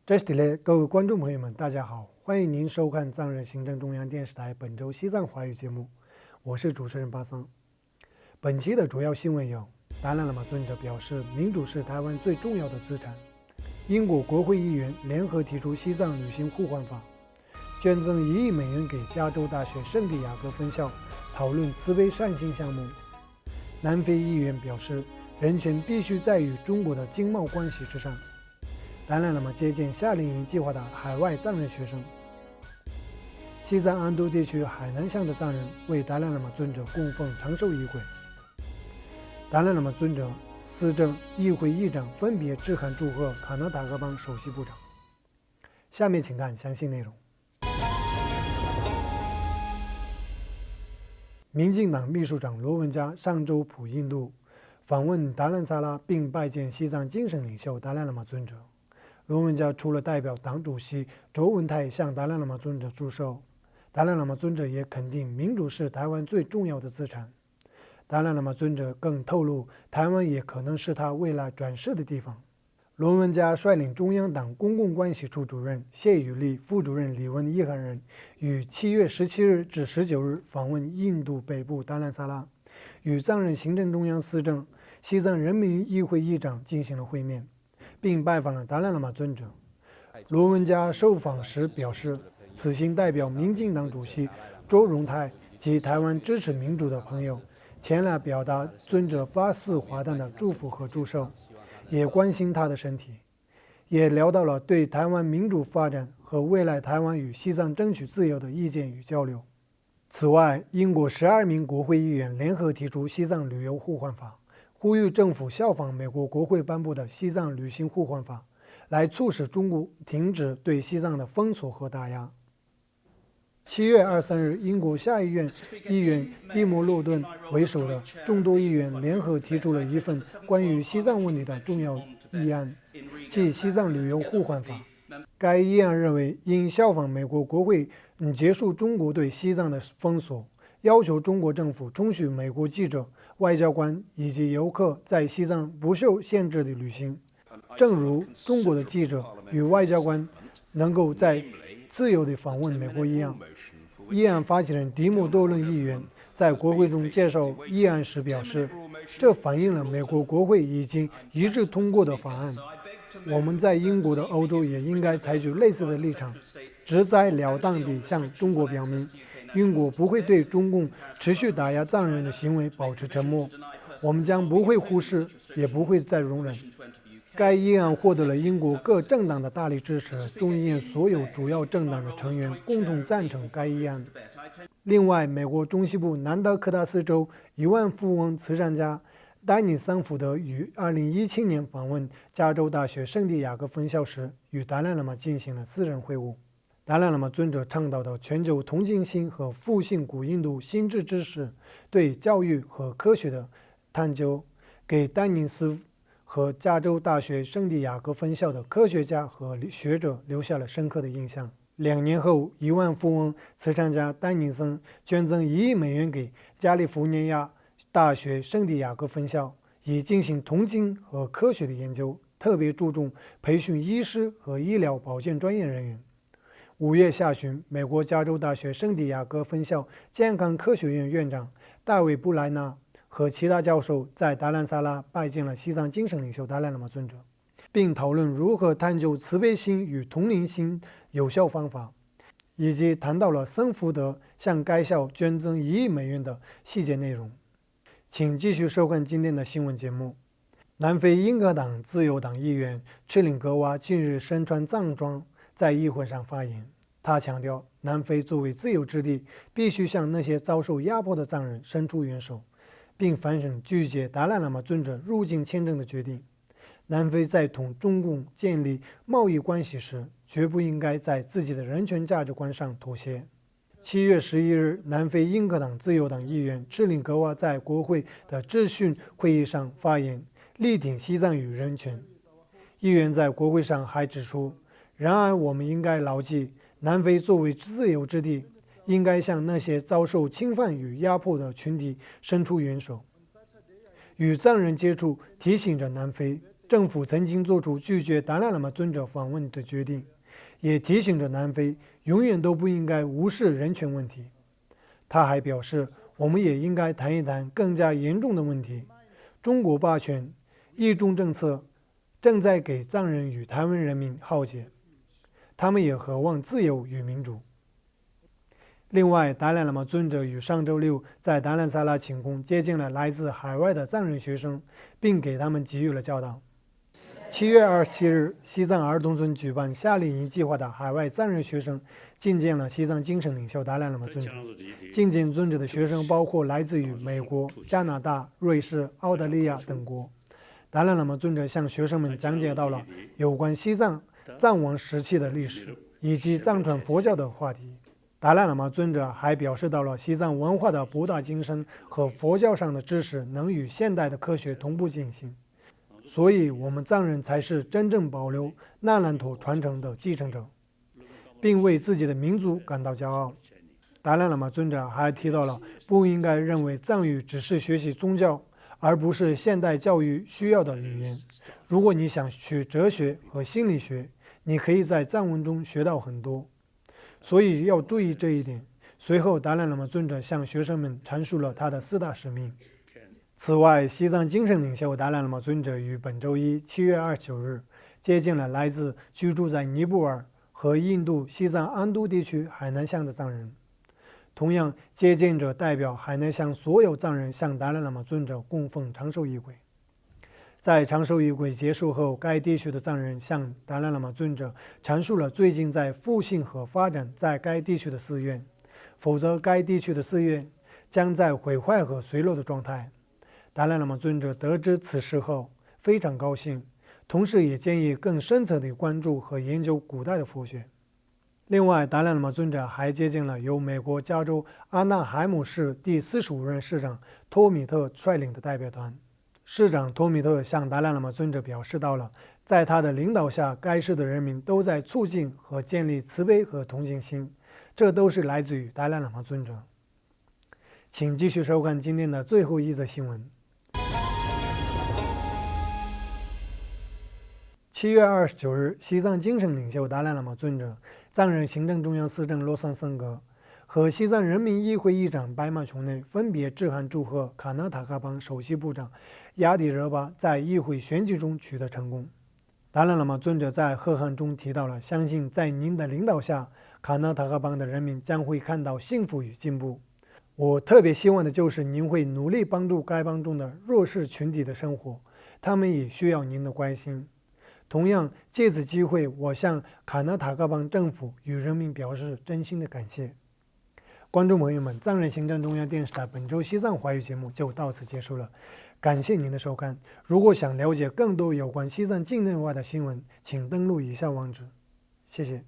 这是的，各位观众朋友们，大家好，欢迎您收看藏人行政中央电视台本周西藏华语节目，我是主持人巴桑。本期的主要新闻有：达赖喇嘛尊者表示，民主是台湾最重要的资产；英国国会议员联合提出西藏旅行互换法；捐赠1亿美元给加州大学圣地亚哥分校，讨论慈悲善心项目；南非议员表示，人权必须在与中国的经贸关系之上。达赖喇嘛接见夏令营计划的海外藏人学生。西藏安都地区海南乡的藏人为达赖喇嘛尊者供奉长寿仪轨。达赖喇嘛尊者、司政、议会议长分别致函祝贺卡纳达克邦首席部长。下面请看详细内容。民进党秘书长罗文嘉上周赴印度访问达兰萨拉，并拜见西藏精神领袖达赖喇嘛尊者。罗文嘉除了代表党主席卓文泰向达赖喇嘛尊者祝寿，达赖喇嘛尊者也肯定民主是台湾最重要的资产。达赖喇嘛尊者更透露，台湾也可能是他未来转世的地方。罗文嘉率领中央党公共关系处主任谢宇立、副主任李文伊罕人于7月17日至19日访问印度北部达兰萨拉，与藏人行政中央司政、西藏人民议会议长进行了会面，并拜访了达赖喇嘛尊者。罗文嘉受访时表示，此行代表民进党主席周荣泰及台湾支持民主的朋友前来表达尊者84华诞的祝福和祝寿，也关心他的身体，也聊到了对台湾民主发展和未来台湾与西藏争取自由的意见与交流。此外，英国12名国会议员联合提出西藏旅游互换法，呼吁政府效仿美国国会颁布的西藏旅行互换法，来促使中国停止对西藏的封锁和打压。7月23日，英国下议院议员蒂莫·洛顿为首的众多议员联合提出了一份关于西藏问题的重要议案，即西藏旅游互换法。该议案认为，应效仿美国国会结束中国对西藏的封锁，要求中国政府准许美国记者、外交官以及游客在西藏不受限制的旅行，正如中国的记者与外交官能够在自由地访问美国一样。议案发起人迪莫多伦议员在国会中介绍议案时表示，这反映了美国国会已经一致通过的法案。我们在英国的欧洲也应该采取类似的立场，直截了当地向中国表明，英国不会对中共持续打压藏人的行为保持沉默，我们将不会忽视，也不会再容忍。该议案获得了英国各政党的大力支持，众议院所有主要政党的成员共同赞成该议案。另外，美国中西部南达科他斯州亿万富翁慈善家丹尼桑福德于2017年访问加州大学圣地亚哥分校时，与达赖喇嘛进行了私人会晤。达赖喇嘛尊者倡导的全球同情心和复兴古印度心智知识对教育和科学的探究，给丹尼斯和加州大学圣地亚哥分校的科学家和学者留下了深刻的印象。2年后，亿万富翁慈善家丹尼森捐赠1亿美元给加利福尼亚大学圣地亚哥分校，以进行铜经和科学的研究，特别注重培训医师和医疗保健专业人员。5月下旬，美国加州大学圣地亚哥分校健康科学院院长大卫·布莱纳和其他教授在达兰萨拉拜见了西藏精神领袖达赖喇嘛尊者，并讨论如何探究慈悲心与同理心有效方法，以及谈到了森福德向该校捐赠1亿美元的细节内容。请继续收看今天的新闻节目。南非英格党自由党议员赤岭格瓦近日身穿藏装在议会上发言，他强调，南非作为自由之地，必须向那些遭受压迫的藏人伸出援手，并反省拒绝达赖喇嘛尊者入境签证的决定。南非在同中共建立贸易关系时，绝不应该在自己的人权价值观上妥协。7月11日，南非英格党自由党议员赤岭格瓦在国会的质询会议上发言，力挺西藏与人权。议员在国会上还指出，然而我们应该牢记，南非作为自由之地，应该向那些遭受侵犯与压迫的群体伸出援手。与藏人接触提醒着南非，政府曾经做出拒绝达赖喇嘛尊者访问的决定，也提醒着南非永远都不应该无视人权问题。他还表示，我们也应该谈一谈更加严重的问题：中国霸权、一中政策正在给藏人与台湾人民浩劫，他们也渴望自由与民主。另外，达赖喇嘛尊者于上周六在达兰萨拉寝宫接见了来自海外的藏人学生，并给他们给予了教导。7月27日，西藏儿童村举办夏令营计划的海外藏人学生觐见了西藏精神领袖达赖喇嘛尊者。觐见尊者的学生包括来自于美国、加拿大、瑞士、澳大利亚等国。达赖喇嘛尊者向学生们讲解到了有关西藏藏王时期的历史以及藏传佛教的话题。达赖喇嘛尊者还表示到了西藏文化的博大精深和佛教上的知识能与现代的科学同步进行，所以我们藏人才是真正保留那兰陀传承的继承者，并为自己的民族感到骄傲。达赖喇嘛尊者还提到了不应该认为藏语只是学习宗教，而不是现代教育需要的语言。如果你想学哲学和心理学，你可以在藏文中学到很多，所以要注意这一点。随后，达赖喇嘛尊者向学生们阐述了他的4大使命。此外，西藏精神领袖达赖喇嘛尊者于本周一7月29日接见了来自居住在尼泊尔和印度西藏安都地区海南乡的藏人。同样，接见者代表海南乡所有藏人向达赖喇嘛尊者供奉长寿仪轨。在长寿仪轨结束后，该地区的藏人向达赖喇嘛尊者阐述了最近在复兴和发展在该地区的寺院，否则该地区的寺院将在毁坏和衰落的状态。达赖喇嘛尊者得知此事后非常高兴，同时也建议更深层的关注和研究古代的佛学。另外，达赖喇嘛尊者还接见了由美国加州阿纳海姆市第45任市长托米特率领的代表团。市长托米特向达赖喇嘛尊者表示到了，在他的领导下，该市的人民都在促进和建立慈悲和同情心，这都是来自于达赖喇嘛尊者。请继续收看今天的最后一则新闻。7月29日，西藏精神领袖达赖喇嘛尊者、藏人行政中央司政洛桑森格和西藏人民议会议长白马琼内分别致函祝贺卡纳塔克邦首席部长雅迪热巴在议会选举中取得成功。达赖喇嘛尊者在贺函中提到了，相信在您的领导下，卡纳塔克邦的人民将会看到幸福与进步。我特别希望的就是您会努力帮助该邦中的弱势群体的生活，他们也需要您的关心。同样，借此机会，我向卡纳塔克邦政府与人民表示真心的感谢。观众朋友们，藏人行政中央电视台本周西藏华语节目就到此结束了，感谢您的收看。如果想了解更多有关西藏境内外的新闻，请登录以下网址。谢谢。